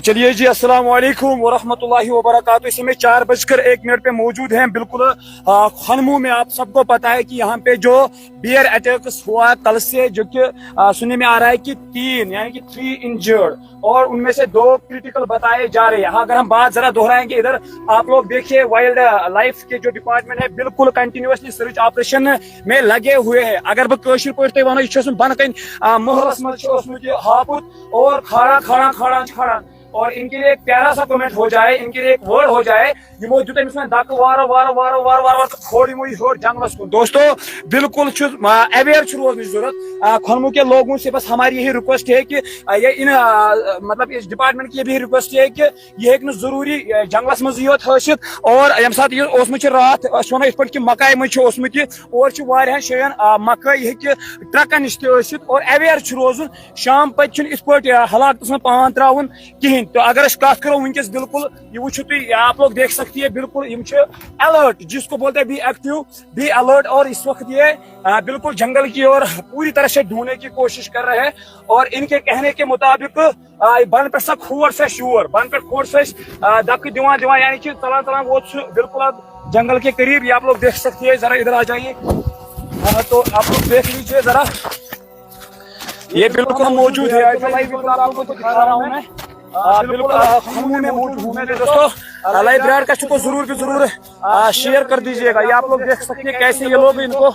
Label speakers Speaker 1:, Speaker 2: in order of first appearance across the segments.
Speaker 1: चलिए जी, अस्सलाम वालेकुम वरहमतुल्लाहि वबरकातुहू। इस समय 4:01 पे मौजूद हैं बिल्कुल खनमू में। आप सबको पता है कि यहाँ पे जो बियर अटैक्स हुआ कल से, जो कि सुनने में आ रहा है कि 3 इंजर्ड और उनमें से 2 क्रिटिकल बताए जा रहे हैं। अगर हम बात जरा दोहराएंगे, इधर आप लोग देखिए वाइल्ड लाइफ के जो डिपार्टमेंट है बिल्कुल कंटिन्यूअसली सर्च ऑपरेशन में लगे हुए हैं। अगर बह कशर पे वन बन कन मोहलस मज हापुत और खाड़ा खाड़ा खाड़ा खाड़ा, और इनके लिए एक प्यारा सा कमेंट हो जाए, इनके लिए एक वर्ड हो जाए, यमो जुत दक वार वार वार वार वार खोड़ यमो योर जंगलस को। दोस्तों बिल्कुल अवेयर रोजन जरूरत खनमू के लोगों से। बस हमारी यही रिक्वेस्ट है कि ये इन मतलब इस डिपार्टमेंट की भी रिक्वेस्ट है कि ये एक जरूरी जंगलस मज योत हसित, और यम साथ रात वन इत पे मकाई मज और जान मकई ट्रकन नश तसित, और अवेयर रोजन शाम पे इस पे हलाकत में पान त्रावन कहीं। तो अगर कत करो वनकस बिल्कुल ये वो आप लोग देख सकती है बिल्कुल अलर्ट, जिसको बोलते हैं बी एक्टिव बी अलर्ट। और इस वक्त ये बिल्कुल जंगल की ओर पूरी तरह से ढूंढने की कोशिश कर रहे हैं। और इनके कहने के मुताबिक बन पे खोर से शूर, बन पे खोर से दक दिवा दिवा, यानी कि तला तला वो बिल्कुल अब जंगल के करीब। ये आप लोग देख सकती है, जरा इधर आ जाइए। तो आप लोग देख लीजिए जरा, ये बिल्कुल मौजूद है। आपको दिखा रहा हूँ मैं, बिल्कुल खनमू में मौजूद हूँ मैं। दोस्तों लाइव ब्रॉडकास्ट को जरूर भी जरूर शेयर कर दीजिएगा। ये आप लोग देख सकते हैं कैसे ये लोग इनको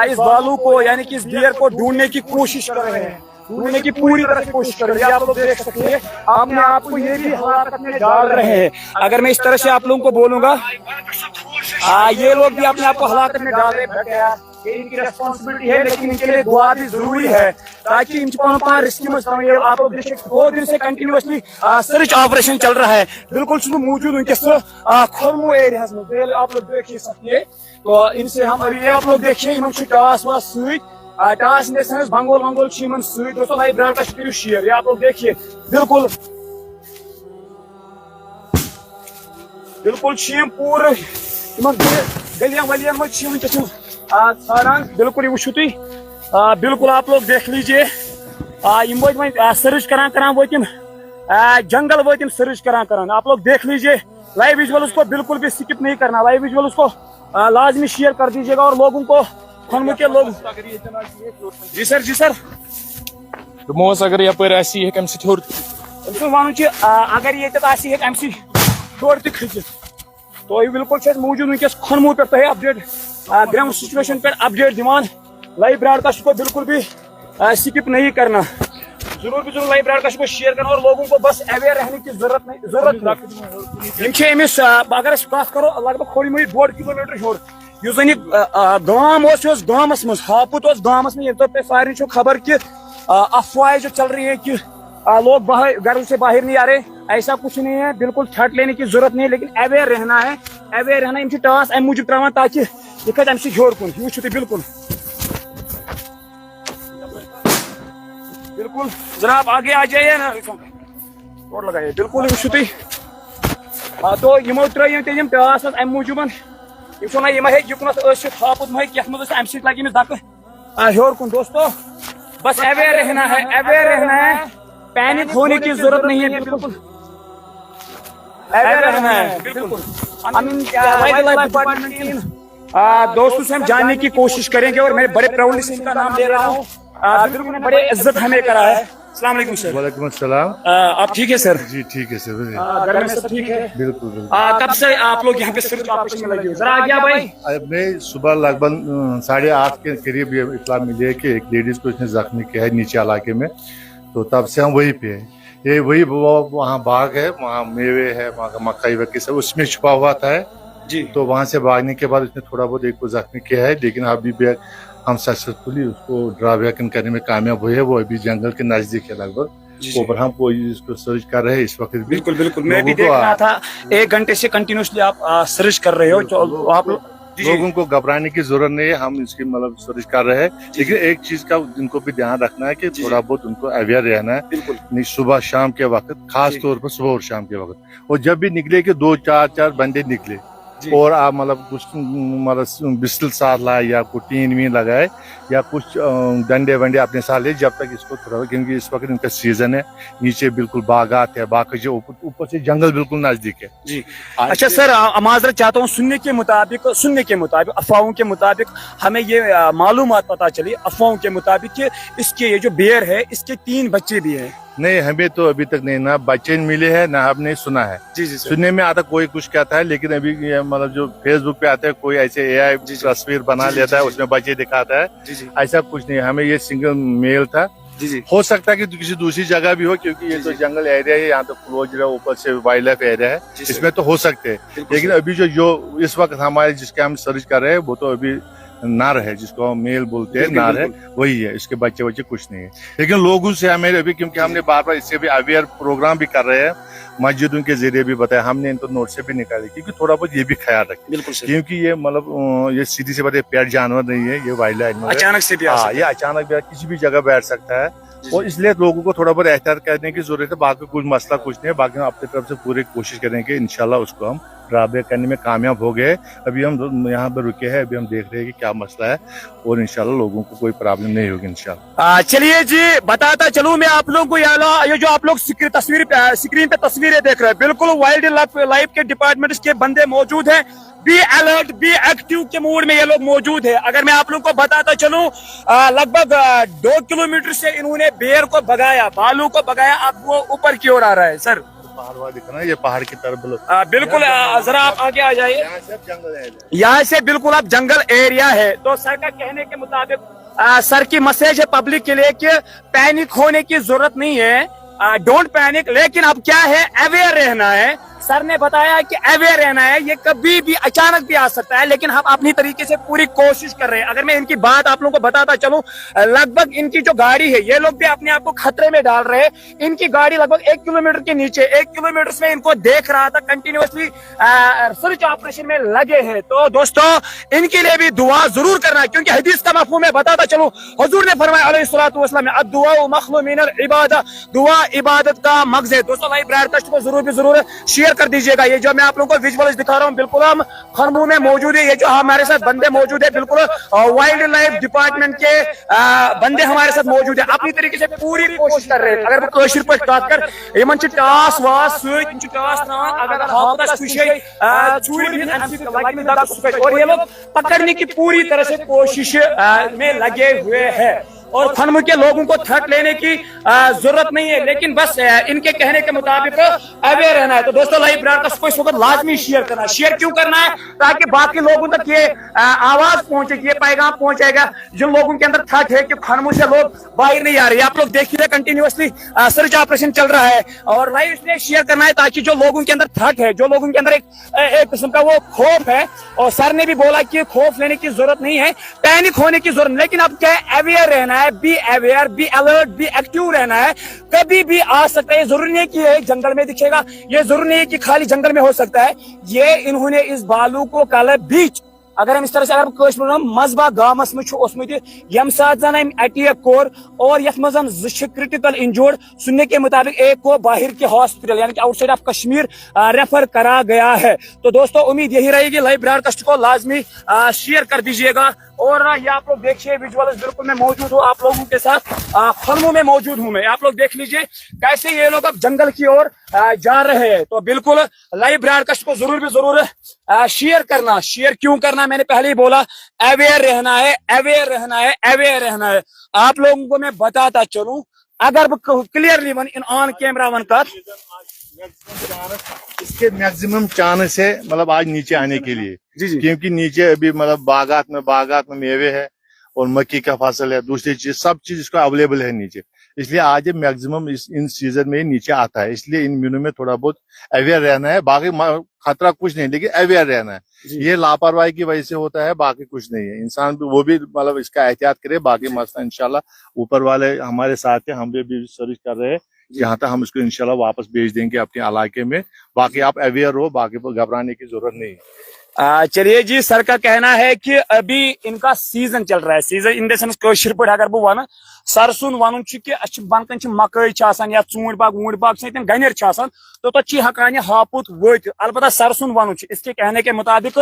Speaker 1: इस बालू को, यानी कि इस डियर को ढूंढने की कोशिश कर रहे हैं, ढूंढने की पूरी तरह से कोशिश कर रहे हैं। आप लोग देख सकते हैं, अपने आप को ये भी हालात में डाल रहे हैं। अगर मैं इस तरह से आप लोगों को बोलूंगा, ये लोग भी अपने आप को हालात में डाल रहे हैं। इनकी रेस्पॉन्सिबिलिटी है, लेकिन इनके लिए दुआ भी जरूरी है, ताकि इनको रिस्क में आप लोग 2 दिन से कंटिन्यूअसली सर्च ऑपरेशन चल रहा है। बिल्कुल मौजूद उनके खनमू एरिया में आप लोग देख सकते हैं। तो इनसे हम अभी आप लोग देखिए, टास वास टास भंगोल वंगोल दोस्तों लाइव ब्रॉडकास्ट करिए शेयर। ये आप लोग देखिए बिल्कुल बिल्कुल पूरे गलियां वलियां में बिल्कुल वो बिल्कुल आप लोग देख लीजिए। सर्च करान वो जंगल वो सर्च करान। आप लोग देख लीजिए, लाइव विजुअल्स को बिल्कुल भी स्किप नहीं करना, लाइव विजुअल्स को लाजमी शेयर कर दीजिएगा। और लोगों को खनमू के लोग जी सर
Speaker 2: दोस अगर यपर
Speaker 1: वन अगर ये छोड़ तक खिंचित। तो ये बिल्कुल मौजूद वनकस खनमू पे अपडेट ग्राउंड सिचुएशन पे अपडेट दिवान। लाइव ब्रॉडकास्ट को बिल्कुल भी स्किप नहीं करना, जरूर भी जरूर लाइव ब्रॉडकास्ट को शेयर करना। और लोगों को बस अवेयर रहने की जरूरत नहीं। अगर कत करो लगभग खोड़ी मई 1.5 किलोमीटर छोड़ गांव गांवस मज हापुत गांवस में। तो सारे खबर कि अफवाहें जो चल रही है कि लोग घर से बाहर नहीं आ रहे, ऐसा कुछ नहीं है। बिल्कुल छट लेने की जरूरत नहीं है, लेकिन अवेयर रहना है। अवेयर रहना इन टास अम मूजूब त्रावान, ताकि ये कत अम हेर कुन वो बिल्कुल बिल्कुल जरा आप आगे आ जाइए ना, और लगाइए बिल्कुल वो। तो यमो त्रिम टास अम मूजूब यम युकनत हापुत मह कत मज अम लगे दक हेर कुन। दोस्तों बस अवेयर रहना है, अवेयर रहना है, पैनिक होने की जरूरत नहीं है। बिल्कुल अवेयर रहना है। बिल्कुल दोस्तों से हम जानने की कोशिश करेंगे, और मैं बड़े प्राउडली से इनका नाम ले रहा हूँ। बिल्कुल बड़े इज्जत हमें करा है। अस्सलाम वालेकुम सर।
Speaker 3: वालेकुम अस्सलाम।
Speaker 1: आप ठीक है सर?
Speaker 3: जी ठीक है सर।
Speaker 1: घर में सब ठीक है?
Speaker 3: बिल्कुल।
Speaker 1: कब से आप लोग यहाँ पे सर्च ऑपरेशन में लगे हो? जरा आ गया भाई।
Speaker 3: मैं सुबह लगभग 8:30 के करीब ये इत्तला मिली है कि एक लेडीज को इसने जख्मी किया है नीचे इलाके में। तो तब से हम वहीं पे हैं। ये वही वहाँ बाग है, वहाँ मेवे है, वहाँ का मकई वकई सब उसमें छुपा हुआ था
Speaker 1: जी।
Speaker 3: तो वहाँ से भागने के बाद उसने थोड़ा बहुत एक को जख्मी किया है, लेकिन अभी भी हम सक्सेसफुली उसको ड्रावेकन करने में कामयाब हुए हैं। वो अभी जंगल के नजदीक है लगभग, ऊपर हम इसको सर्च कर रहे हैं इस वक्त भी।
Speaker 1: बिल्कुल बिल्कुल, मैं भी देख रहा था 1 घंटे से कंटिन्यूसली आप सर्च कर रहे हो। आप
Speaker 3: लोगों को घबराने की जरूरत नहीं है, हम इसकी मतलब सर्च कर रहे हैं। लेकिन एक चीज का उनको भी ध्यान रखना है कि थोड़ा बहुत उनको अवेयर रहना है। नहीं सुबह शाम के वक्त, खास तौर पर सुबह और शाम के वक्त। और जब भी निकले कि 2-4 बंदे निकले, और आप मतलब कुछ मतलब बिस्टल साथ लाए या कुछ टीन वीन लगाए या कुछ डंडे वंडे अपने साथ ले, जब तक इसको थोड़ा, क्योंकि इस वक्त इनका सीजन है, नीचे बिल्कुल बागात है, बाकी ऊपर से जंगल बिल्कुल नजदीक है
Speaker 1: जी। अच्छा सर, माजरत चाहता हूँ, सुनने के मुताबिक अफवाहों के मुताबिक हमें ये मालूमात पता चली अफवाहों के मुताबिक कि इसके ये जो बेर है इसके 3 बच्चे भी हैं।
Speaker 3: नहीं, हमें तो अभी तक नहीं, ना बच्चे मिले हैं ना हमने सुना है।
Speaker 1: जी जी सर।
Speaker 3: सुनने में आता कोई कुछ कहता है, लेकिन अभी ये मतलब जो फेसबुक पे आता है कोई ऐसे एआई तस्वीर बना लेता है, उसमें बच्चे दिखाता है, ऐसा कुछ नहीं। हमें ये सिंगल मेल था।
Speaker 1: जी जी।
Speaker 3: हो सकता है कि किसी दूसरी जगह भी हो, क्योंकि ये तो जंगल एरिया है, यहाँ तो क्लोज है, ऊपर से वाइल्ड लाइफ एरिया है, इसमें तो हो सकते हैं। लेकिन अभी जो इस वक्त हमारे जिसके हम सर्च कर रहे हैं वो तो अभी नार है, जिसको हम मेल बोलते हैं, नार है, वही है। इसके बच्चे कुछ नहीं है। लेकिन लोगों से हमें अभी, क्योंकि हमने बार बार इससे भी अवेयर प्रोग्राम भी कर रहे हैं, मस्जिदों के जरिए भी बताया, हमने इनको नोट से भी निकाले, क्योंकि थोड़ा बहुत ये भी ख्याल रखें, क्योंकि ये मतलब ये सीधी से बात, पेट जानवर नहीं है, ये वाइल्ड एनिमल है,
Speaker 1: अचानक से भी
Speaker 3: ये अचानक भी किसी भी जगह बैठ सकता है, और इसलिए लोगों को थोड़ा बहुत एहतियात करने की जरूरत है। बाकी कुछ मसला कुछ नहीं है, बाकी हम अपनी तरफ से पूरी कोशिश करेंगे, इंशाल्लाह उसको हम ड्राबे करने में कामयाब हो गए। अभी हम यहाँ पर रुके हैं, अभी हम देख रहे हैं कि क्या मसला है, और इंशाल्लाह लोगों को कोई प्रॉब्लम नहीं होगी इंशाल्लाह।
Speaker 1: चलिए जी, बताता चलूं मैं आप लोगों को, ये जो आप लोग स्क्रीन पे तस्वीरें देख रहे हैं, बिल्कुल वाइल्ड लाइफ के डिपार्टमेंट के बंदे मौजूद हैं। बी अलर्ट, बी एक्टिव के मूड में ये लोग मौजूद है। अगर मैं आप लोग को बताता चलूं, लगभग 2 किलोमीटर से इन्होंने बेर को भगाया, भालू को भगाया। अब वो ऊपर की ओर आ रहा है सर,
Speaker 3: पहाड़ वाला दिख रहा है, ये पहाड़ की तरफ
Speaker 1: बिल्कुल। जरा आप आगे आ जाइए, यहाँ से बिल्कुल आप जंगल एरिया है। तो सर का कहने के मुताबिक सर की मैसेज है पब्लिक के लिए कि पैनिक होने की जरूरत नहीं है, डोंट पैनिक, लेकिन अब क्या है, अवेयर रहना है। सर ने बताया कि अवेयर रहना है, ये कभी भी अचानक भी आ सकता है, लेकिन हम अपनी तरीके से पूरी कोशिश कर रहे हैं। अगर मैं इनकी बात आप लोगों को बताता चलूं, लगभग इनकी जो गाड़ी है, ये लोग भी अपने आप को खतरे में डाल रहे हैं। इनकी गाड़ी लगभग 1 किलोमीटर के नीचे, 1 किलोमीटर में इनको देख रहा था, कंटिन्यूअसली सर्च ऑपरेशन में लगे हैं। तो दोस्तों, इनके लिए भी दुआ जरूर करना है, क्योंकि हदीस का मफहूम है, बताता चलूं, हुजूर ने फरमाया अलैहिस्सलातु वस्सलाम, अद्दुआ मखलूम मिनल इबादत, दुआ इबादत का मगज है। दोस्तों, लाइव ब्रॉडकास्ट को जरूर शेयर कर दीजिएगा। ये जो मैं आप लोगों को विजुअल्स दिखा रहा हूँ, बिल्कुल हम खरमू में मौजूद है। ये जो हमारे साथ बंदे मौजूद है, बिल्कुल वाइल्ड लाइफ डिपार्टमेंट के बंदे हमारे साथ मौजूद है, अपनी तरीके से पूरी कोशिश कर रहे हैं। अगर कशिर पे बात कर, यमन टास वास टास ना, अगर हाफस खुशी और ये लोग पकड़ने की पूरी तरह से कोशिश में लगे हुए हैं। और खनमू के लोगों को थ्रेट लेने की जरूरत नहीं है, लेकिन बस इनके कहने के मुताबिक अवेयर रहना है। तो दोस्तों, लाइव ब्रॉडकास्ट को इस वक्त लाजमी शेयर करना है। शेयर क्यों करना है? ताकि बाकी लोगों तक ये आवाज पहुंचे, ये पैगाम पहुंचेगा जिन लोगों के अंदर थ्रेट है कि खनमू से लोग बाहर नहीं आ रहे। आप लोग देख रहे, कंटिन्यूअसली सर्च ऑपरेशन चल रहा है, और लाइव इसलिए शेयर करना है ताकि जो लोगों के अंदर थ्रेट है, जो लोगों के अंदर एक किस्म का वो खौफ है, और सर ने भी बोला कि खौफ लेने की जरूरत नहीं है, पैनिक होने की जरूरत, लेकिन अब क्या है, अवेयर रहना है, be aware, be alert, be active रहना है। कभी भी आ सकता है, जरूरी नहीं कि ये जंगल में दिखेगा, ये जरूरी नहीं कि खाली जंगल में हो सकता है। ये इन्होंने इस भालू को कल बीच, अगर हम इस तरह से अगर मजबा गामस में यम साथ जन अटैक कोर, और यथ मजन क्रिटिकल इंजर्ड, सुनने के मुताबिक एक को बाहर के हॉस्पिटल यानी कि आउटसाइड ऑफ कश्मीर रेफर करा गया है। तो दोस्तों, उम्मीद यही रहेगी, लाइव ब्रॉडकास्ट को लाजमी शेयर कर दीजिएगा। और ये आप लोग देखिए विजुअल्स, बिल्कुल मैं मौजूद हूँ आप लोगों के साथ, खनमू में मौजूद हूँ मैं। आप लोग देख लीजिए कैसे ये लोग अब जंगल की ओर जा रहे हैं। तो बिल्कुल लाइव ब्रॉडकास्ट को जरूर शेयर करना। शेयर क्यों करना, मैंने पहले ही बोला, अवेयर रहना है, अवेयर रहना है, अवेयर रहना है। आप लोगों को मैं बताता चलूं, अगर clearly one in on camera one का,
Speaker 3: इसके मैक्सिमम चांस है मतलब आज नीचे आने के लिए,
Speaker 1: जी।
Speaker 3: क्योंकि नीचे अभी मतलब बागात में मेवे है और मक्की का फसल है, दूसरी चीज सब चीज इसको अवेलेबल है नीचे, इसलिए आज मैक्सिमम इन सीजन में नीचे आता है। इसलिए इन दिनों में थोड़ा बहुत अवेयर रहना है, बाकी खतरा कुछ नहीं, लेकिन अवेयर रहना है। ये लापरवाही की वजह से होता है, बाकी कुछ नहीं है। इंसान भी वो भी मतलब इसका एहतियात करे, बाकी मसला इंशाल्लाह ऊपर वाले हमारे साथ है, हम भी सर्च कर रहे हैं, जहाँ तक हम इसको इंशाल्लाह वापस भेज देंगे अपने इलाके में। बाकी आप अवेयर हो, बाकी पर घबराने की जरूरत नहीं है।
Speaker 1: चलिए जी, सर का कहना है कि अभी इनका सीजन चल रहा है, सीजन इन द सेंस कशर पे अगर बह वन सर सुन वन कि बन मकई या ूट बाग वूट बाग गनर तो तथा हकान हापुत वत अलबत्ता सर सुन वन इसके कहने के मुताबिक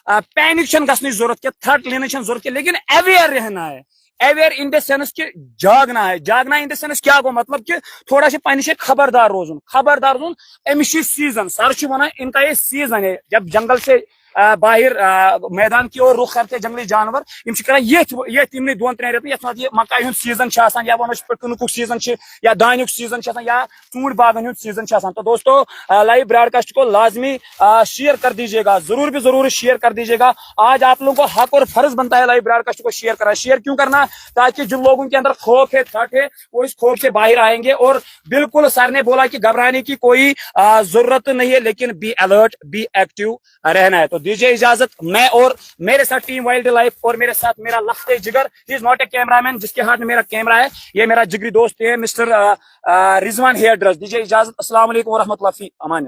Speaker 1: पैनिक गई जरूरत के थ्रेट लेने जरूरत के, लेकिन अवेयर रहना है। अवेयर इन द सेंस कि जागना है, जागना इन द सेंस क्या गो मतलब कि थोड़ा सा पानी से खबरदार रोजुन अमिश सीजन सर वन इनका ये सीजन है जब जंगल से बाहर मैदान की ओर रुख करते जंगली जानवर ये तिमन दोन त्रेन रेतन ये मकाई हूं सीजन या वो कनुक सीजन या दानुक सीजन या ूट बागन हूं सीजन। तो दोस्तों लाइव ब्रॉडकास्ट को लाजमी शेयर कर दीजिएगा, जरूर शेयर कर दीजिएगा। आज आप लोगों को हक और फर्ज बनता है लाइव ब्रॉडकास्ट को शेयर करना। शेयर क्यों करना? ताकि जिन लोगों के अंदर खौफ है, थट है, वो इस खौफ से बाहर आएंगे। और बिल्कुल सर ने बोला कि घबराने की कोई जरूरत नहीं है, लेकिन बी अलर्ट, बी एक्टिव रहना है। तो दीजिए इजाजत, मैं और मेरे साथ टीम वाइल्ड लाइफ और मेरे साथ मेरा लफ्ते जिगर, he is not a cameraman, जिसके हाथ में मेरा कैमरा है, ये मेरा जिगरी दोस्त है मिस्टर रिजवान हेयर ड्रेस। दीजिए इजाजत, अस्सलाम वालेकुम व रहमतुल्लाहि व अमान।